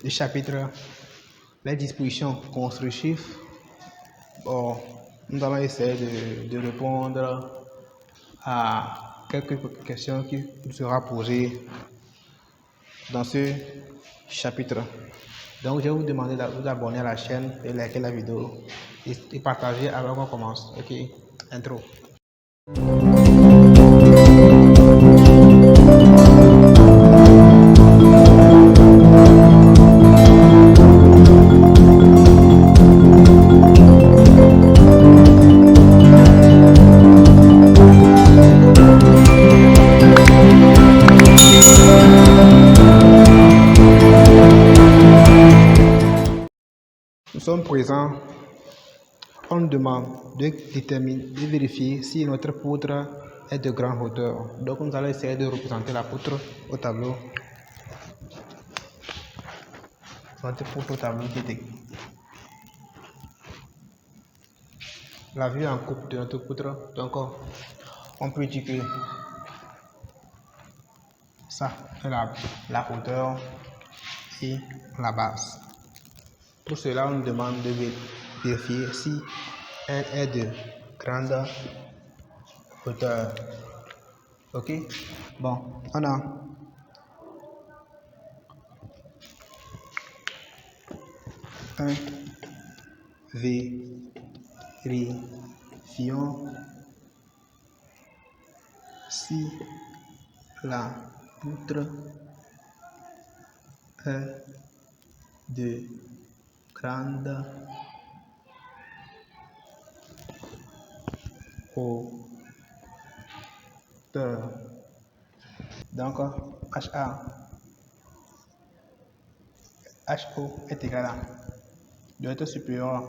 le chapitre les dispositions constructives. Bon, nous allons essayer de répondre à quelques questions qui nous seront posées dans ce chapitre. Donc, je vais vous demander de vous abonner à la chaîne et liker la vidéo et partager avant qu'on commence. Ok, intro. Nous sommes présents, on nous demande de vérifier si notre poutre est de grande hauteur. Donc nous allons essayer de représenter la poutre au tableau. Notre poutre au tableau qui est la vue en coupe de notre poutre. Donc on peut dire que ça est la hauteur et la base. Pour cela, on nous demande de vérifier si elle est de grande hauteur. Ok? Bon, on a un vérifions si la poutre est de grande hauteur. Donc, HO est égal à doit être supérieur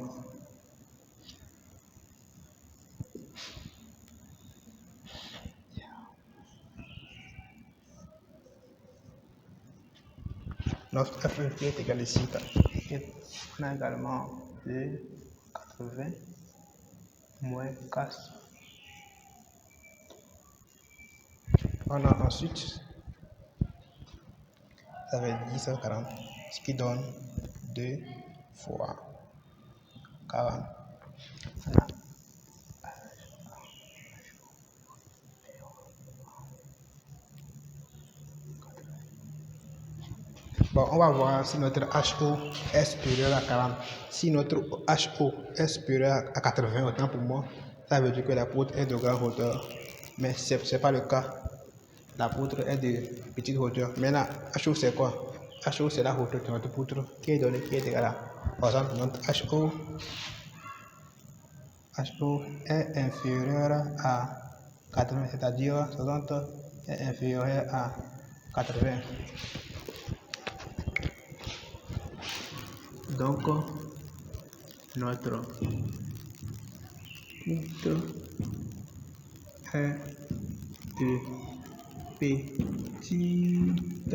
notre F est égal ici. On a également 280 moins 4. On a ensuite avec 1040, ce qui donne 2 fois 40. Bon, on va voir si notre HO est supérieur à 40. Si notre HO est supérieur à 80, autant pour moi, ça veut dire que la poutre est de grande hauteur. Mais ce n'est pas le cas. La poutre est de petite hauteur. Maintenant, HO c'est quoi? HO c'est la hauteur de notre poutre qui est donnée, qui est égale à, par exemple, notre HO est inférieur à 80, c'est-à-dire 60 est inférieur à 80. Donc, notre poutre est de petite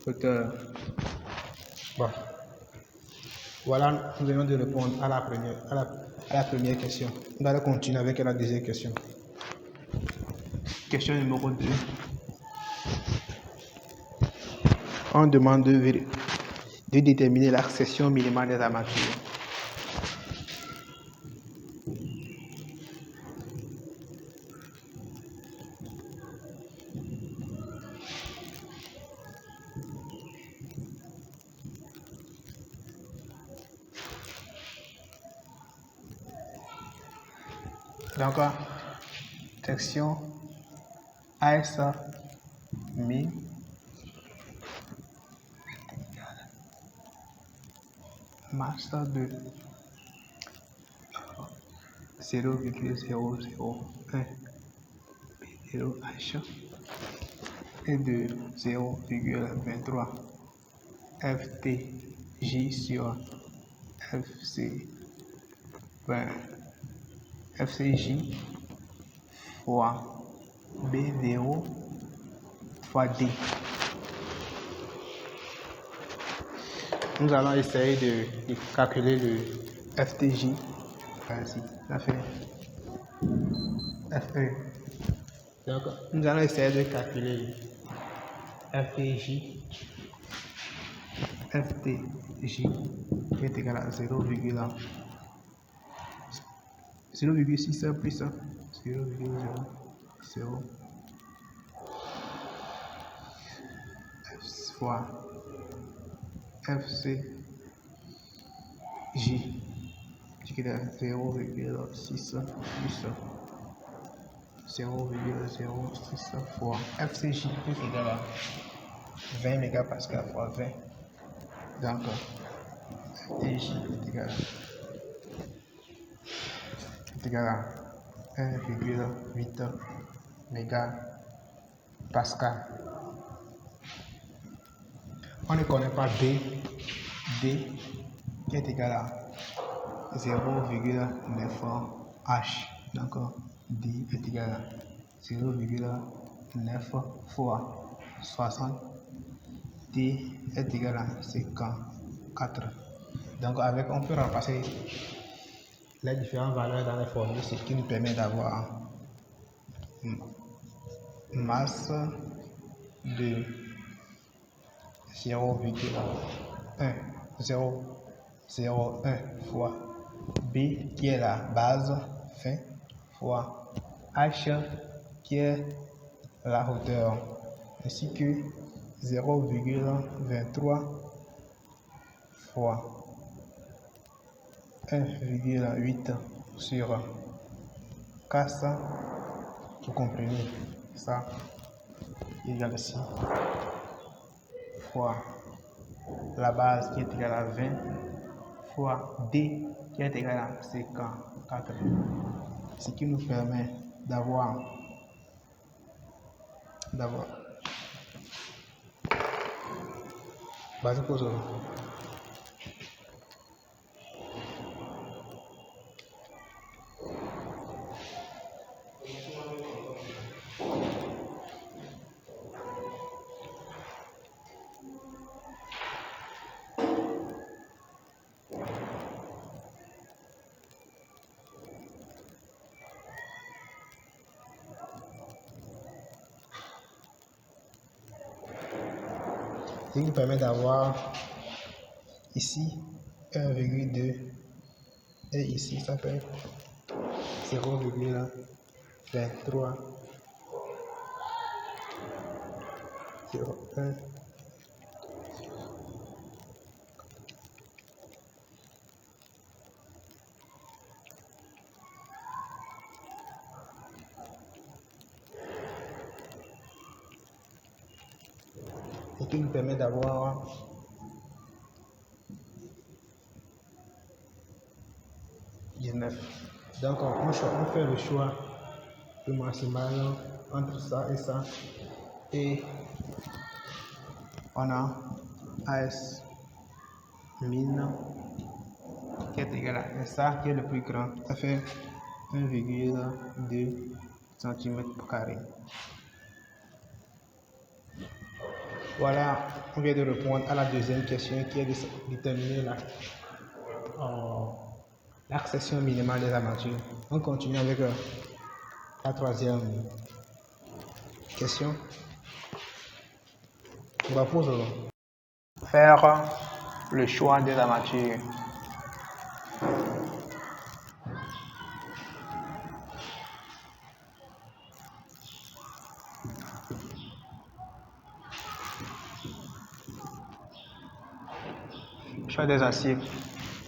hauteur. Bon. Voilà, nous venons de répondre à la première question. Nous allons continuer avec la deuxième question. Question numéro 2. On demande de déterminer la section minimale des armatures. Donc, section AS mi masse de 0,001 0H et de 0,23 FTJ sur FCJ fois B0 fois D. Nous allons essayer de calculer le FTJ. Ainsi, ça fait FE. Donc, nous allons essayer de calculer FTJ qui est égal à 0,6 plus 0,0 fois FCJ qui est à 0,6 plus 0,06 fois FCJ est égal à 20 mégapascal fois 20. Donc, FCJ est égal à 1,8 mégapascal. On ne connaît pas D qui est égal à 0,9 H. Donc, D est égal à 0,9 fois 60. D est égal à 54. Donc, on peut remplacer les différentes valeurs dans les formules, ce qui nous permet d'avoir masse de 0,1 fois B qui est la base fin fois H qui est la hauteur ainsi que 0,23 fois 1,8 sur 400. Vous comprenez ça égale ici fois la base qui est égale à 20 fois D qui est égal à 54, ce qui nous permet d'avoir base pour ce qui nous permet d'avoir ici 1,2 et ici ça fait 0,23 0,1 ce qui nous permet d'avoir donc on fait le choix du maximal entre ça et ça et on a AS min qui est égal à ça qui est le plus grand, ça fait 1,2 cm². Voilà, on vient de répondre à la deuxième question qui est de déterminer l'accession minimale des armatures. On continue avec la troisième question. On va faire le choix des armatures. Choix des aciers.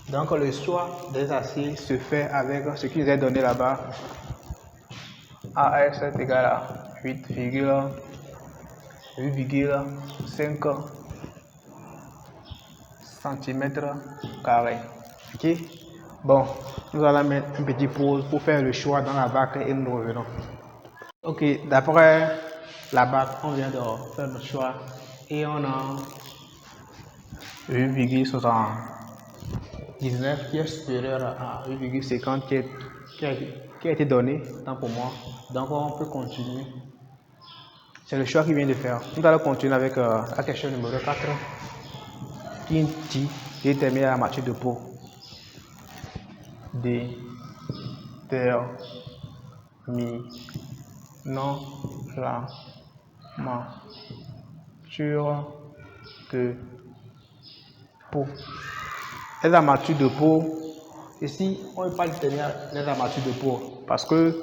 Donc le choix des aciers se fait avec ce qui nous est donné là-bas. AS est égal à 8,5 cm². Ok. Bon, nous allons mettre une petite pause pour faire le choix dans la bac et nous revenons. Ok, d'après la bac, on vient de faire le choix et on a 8,79 qui est supérieur à 8,50 qui a été donné, tant pour moi. Donc on peut continuer. C'est le choix qu'il vient de faire. Nous allons continuer avec la question numéro 4 qui dit déterminer la matière de peau. Déterminons la de peau. Les armatures de peau, ici, on ne peut pas déterminer les armatures de peau parce que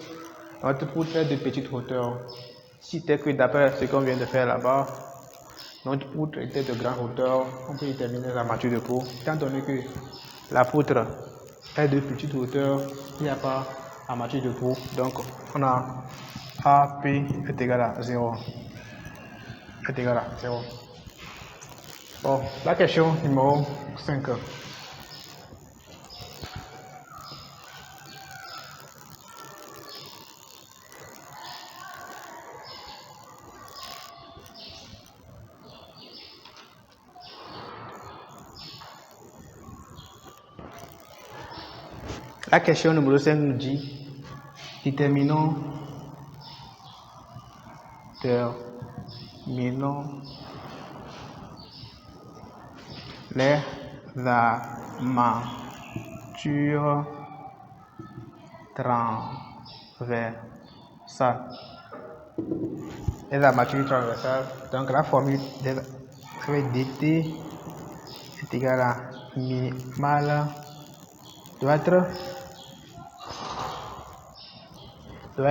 notre poutre est de petite hauteur. Si tel que d'après ce qu'on vient de faire là-bas, notre poutre était de grande hauteur, on peut déterminer les armatures de peau. Étant donné que la poutre est de petite hauteur, il n'y a pas armature de peau. Donc, on a AP est égal à 0. Est égal à 0. Bon, la question numéro 5. La question numéro 5 nous dit déterminons les armatures transversales. Les armatures transversales, donc la formule dt est égale à minimale doit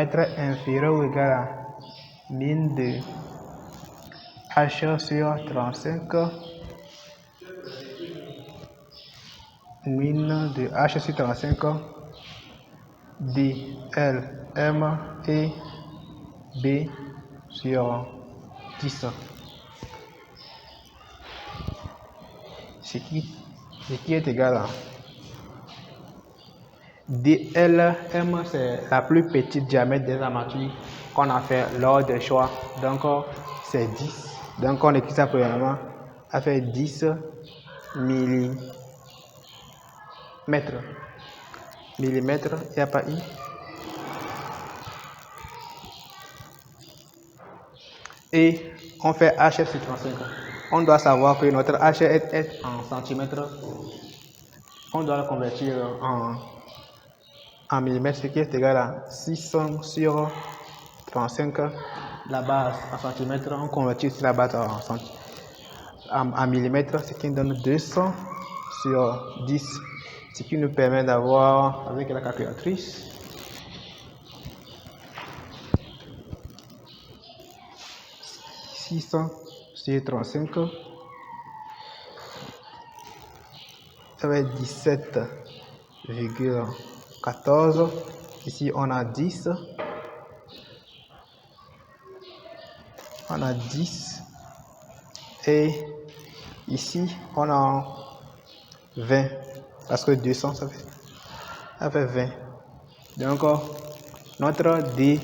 être inférieur ou égal à min de h sur 35, min de h sur 35 dlm et b sur 10. Ce qui est égal à DLM, c'est la plus petite diamètre des armatures qu'on a fait lors des choix. Donc, c'est 10. Donc, on écrit ça premièrement à faire 10 mm. Millimètres, il n'y a pas I. Et on fait H sur 35. On doit savoir que notre H est en centimètres. On doit le convertir en millimètres, ce qui est égal à 600 sur 35. La base en centimètres, on convertit la base en millimètres, ce qui donne 200 sur 10. Ce qui nous permet d'avoir, avec la calculatrice, 600 sur 35, ça va être 17,14. Ici, on a 10. On a 10. Et ici, on a 20. Parce que 200, ça fait 20. Donc, notre D,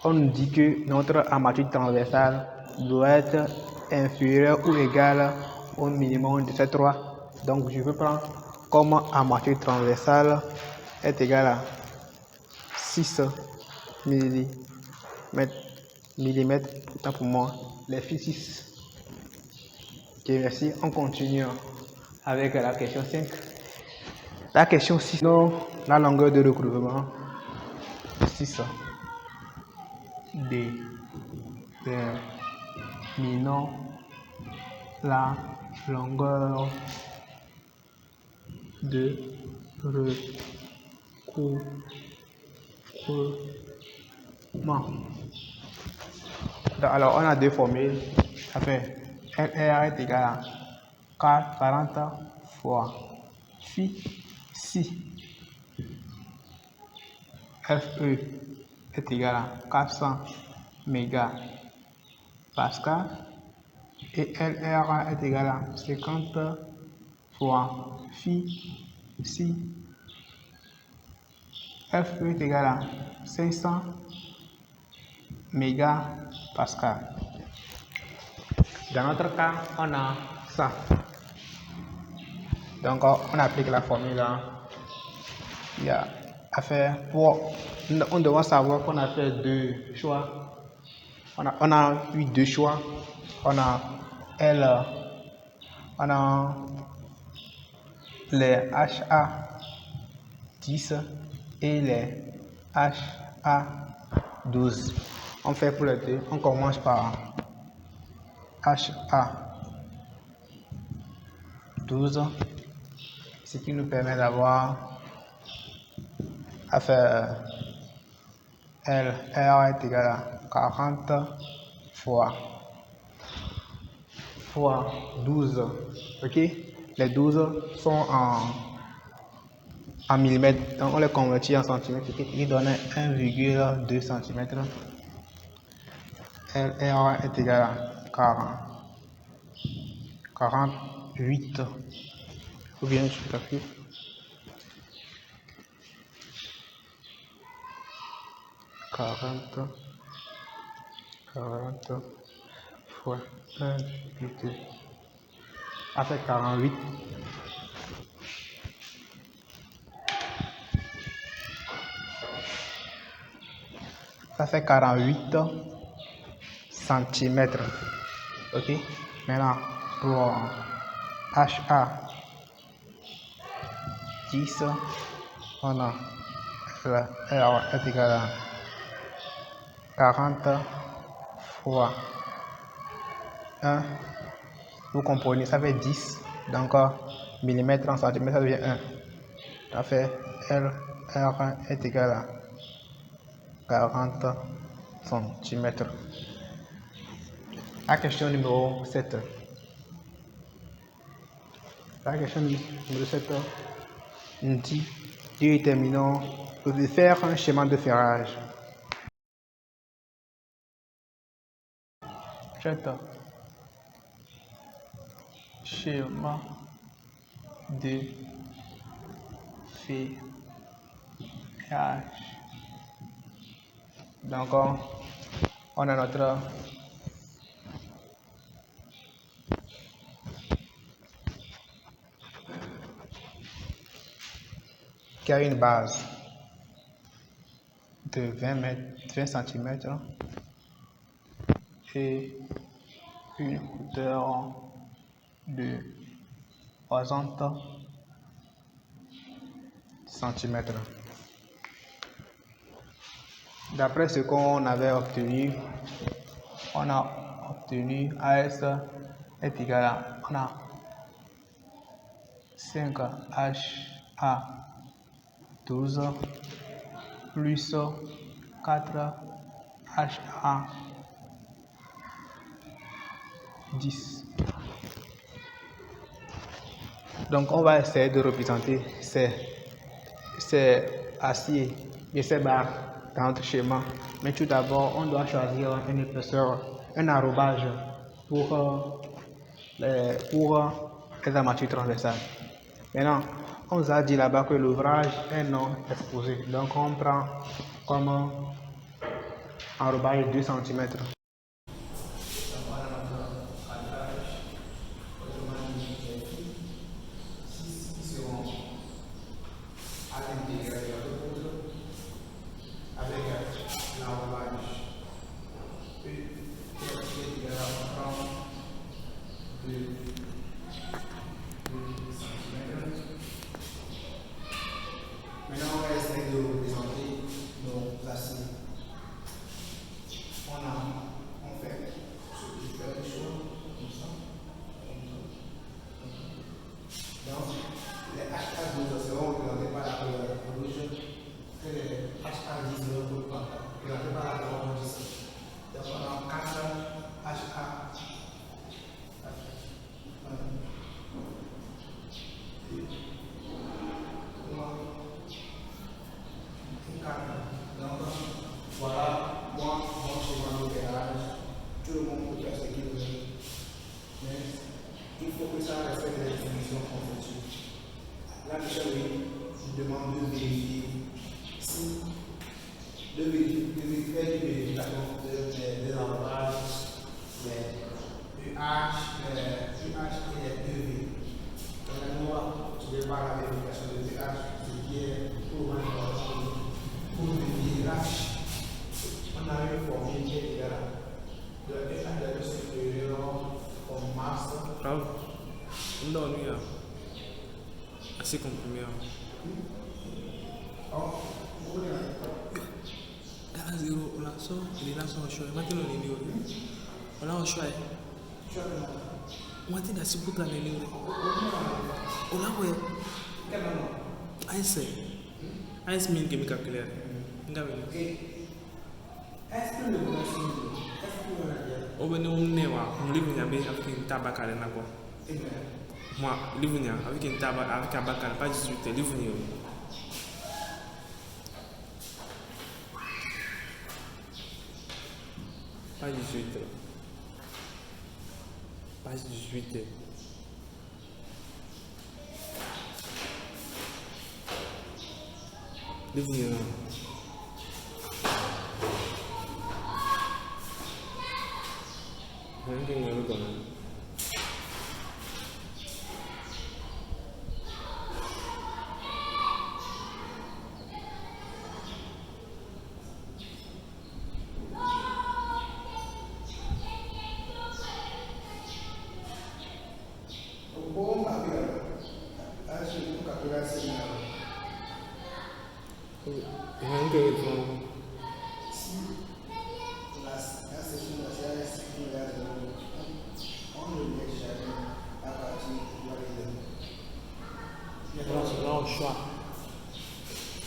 on nous dit que notre armature transversale doit être inférieure ou égale au minimum de ces 3. Donc, je veux prendre comme armature transversale est égale à 6 millimètres. Pourtant, pour moi, les filles 6. Ok, merci. On continue avec la question 5. La question 6, la longueur de recouvrement 6. Déterminons la longueur de recouvrement. Alors, on a deux formules. Ça fait LR est égal à 40 fois phi si FE est égal à 400 mégapascal et LR est égal à 50 fois phi si FE est égal à 500 mégapascal. Dans notre cas, on a ça. Donc, on applique la formule. Il y a à faire on doit savoir qu'on a fait deux choix. On a eu deux choix. On a les HA10 et les HA12. On fait pour les deux. On commence par HA12, ce qui nous permet d'avoir à faire LR est égal à 40 fois 12. Ok, les 12 sont en millimètres, donc on les convertit en centimètres, qui donne 1,2 cm. LR est égal à 48, ou bien je calcule 40 fois 1,2, ça fait 48. Ça fait 48 centimètres. Ok, maintenant pour HA10, on a R est égal à 40 fois 1. Vous comprenez, ça fait 10. Donc millimètres en centimètres, ça devient 1. Ça fait R est égal à 40 centimètres. La question numéro 7. La question numéro 7 nous dit déterminons de faire un schéma de ferrage. Schéma de ferrage. Donc on a notre qui a une base de 20 cm et une hauteur de 60 cm. D'après ce qu'on avait obtenu, on a obtenu AS est égal à, on a 5HA12 plus 4HA10. Donc on va essayer de représenter ces aciers et ces barres dans notre schéma. Mais tout d'abord, on doit choisir une épaisseur, un enrobage pour les armatures transversales. Maintenant, on nous a dit là-bas que l'ouvrage est non exposé. Donc on prend comme enrobage 2 cm. Maintenant, on va essayer de représenter nos aciers. On fait ce qui fait les choses comme ça. Donc, les HA12 seront représentés par la couleur rouge et les HA10 seront représentés par la couleur rouge. Donc, on a 4 HA. Donc, voilà, moi, mon schéma de ferrage, tout le monde peut faire ce qu'il veut, mais il faut que ça respecte les définitions conceptuelles. Là, Michel, oui, je demande de vérifier si de vérification des enrobages, les UH, les UH et les EV. Donc, moi, je vais voir la vérification des UH, ce qui est pour vérifier H. On a une formule qui est égale de H de supérieur comme masse. Bravo. Non, lui, assez comprimé. Oh, Là, zéro, on a ça, il est là, son choix. Maintenant, on est là, on a un choix. On a dit la cible pour la ligne. On a ouais. AS. AS mine qui me calcule. Est-ce que le voici? Au bout de un livre avec un tabac à la quoi. Moi, livre avec un tabac avec un bac à pas 18 livre. Pas 18. Page 18. Livre.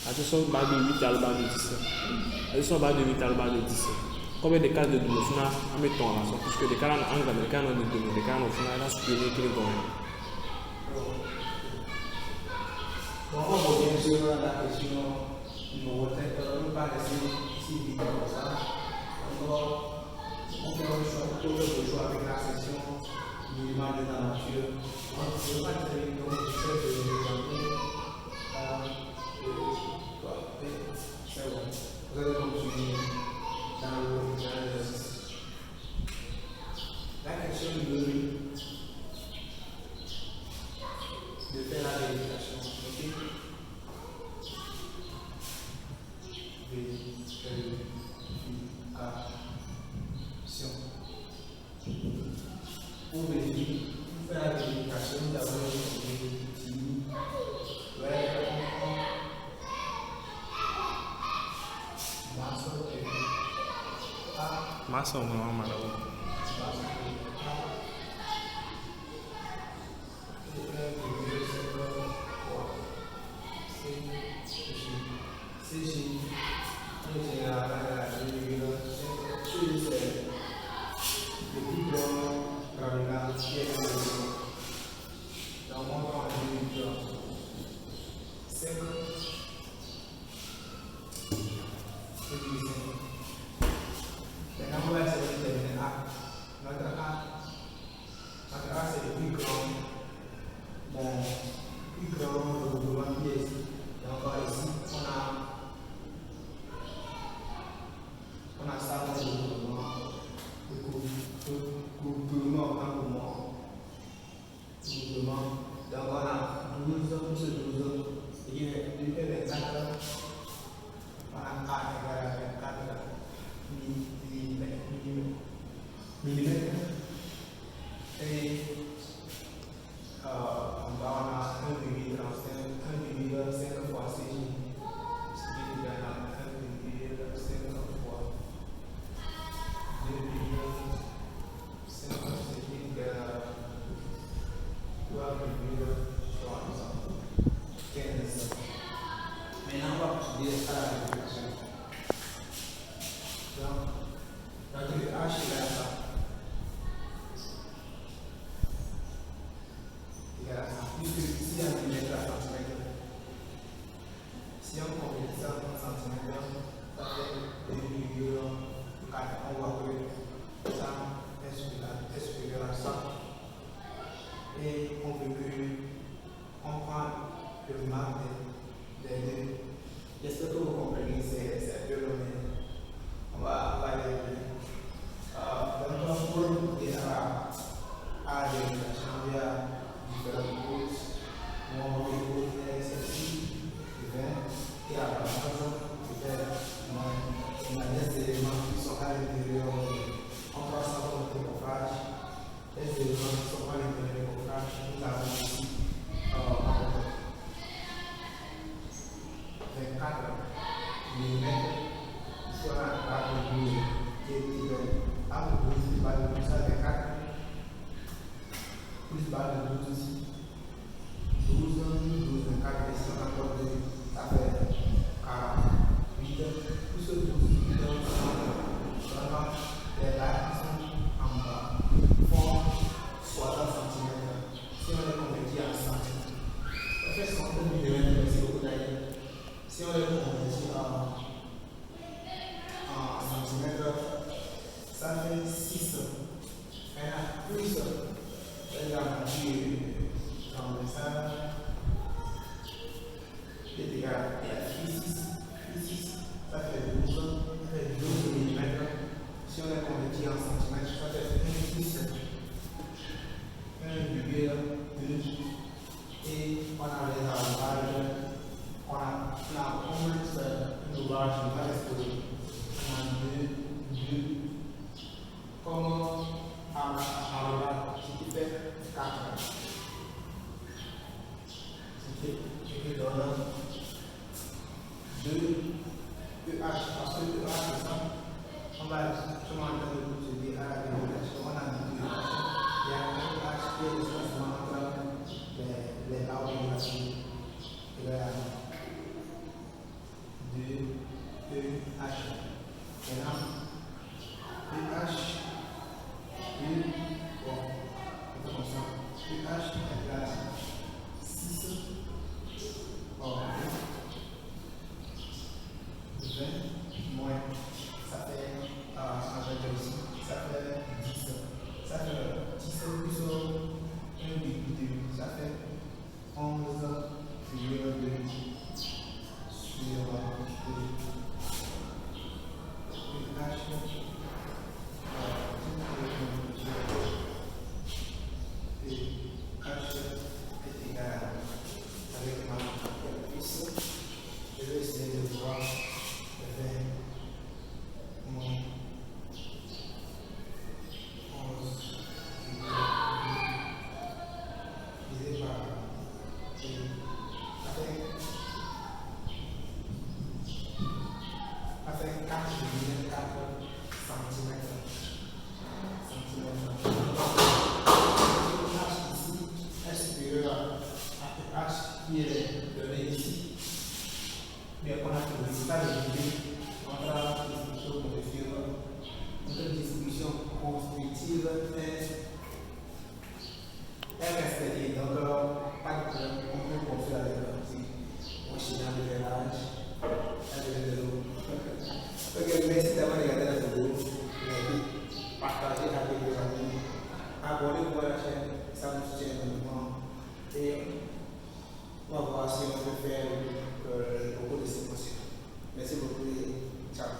Attention, bas de 8 à le bas de 10. Attention, bas de 8 à le bas de 10. Combien de cas de double final en mettant là? Puisque des cas en anglais, des cas en double, des cas en final, là, supérieur qui est bon. Bon, on revient sur la question numéro 7. On va laisser ici vite comme ça. Encore, on fait un choix avec la session minimale de la nature. On ne va pas dire que nous c'est bon. Vous allez continuer dans l'exercice. La question numéro 8 de faire la vérification. Ok? Vérification. Pour vérifier, pour faire la vérification, nous avons utilisé Massa ou não, amarelo? plus bas de 12 ici. 12, 24, et si on accorde 2, ça fait 48, plus 12, donc vraiment les barres qui sont en bas font 60 cm. Si on les convertit en centimètres, ça fait 100 mm, merci beaucoup d'ailleurs. Si on les convertit en centimètres, ça fait 6. Maintenant, plus la moitié comme ça est égal à 6, ça fait 12 mm. Si on les convertit en centimètres, ça fait 1,6. 1,2. Et on a les avantages. On a au moins une ouvrage qui va rester. On a 2. Comme ce qui fait 4. Ce qui donne 2 EH. Parce que EH, c'est ça. On va justement en train de procéder à la démonstration. On a 2 EH. Il y a un EH qui est l'espacement entre les barres de la souris. Et là, 2 EH. Maintenant, EH. Comme ça, EH égale à 6 or 20 moins, ça fait, ça fait 10. Ça fait 10 plus 1,2, ça fait 11,2 sur 2. Abonnez-vous à la chaîne, ça nous soutient énormément. Et on va voir si on peut faire beaucoup de ces possibles. Merci beaucoup et ciao.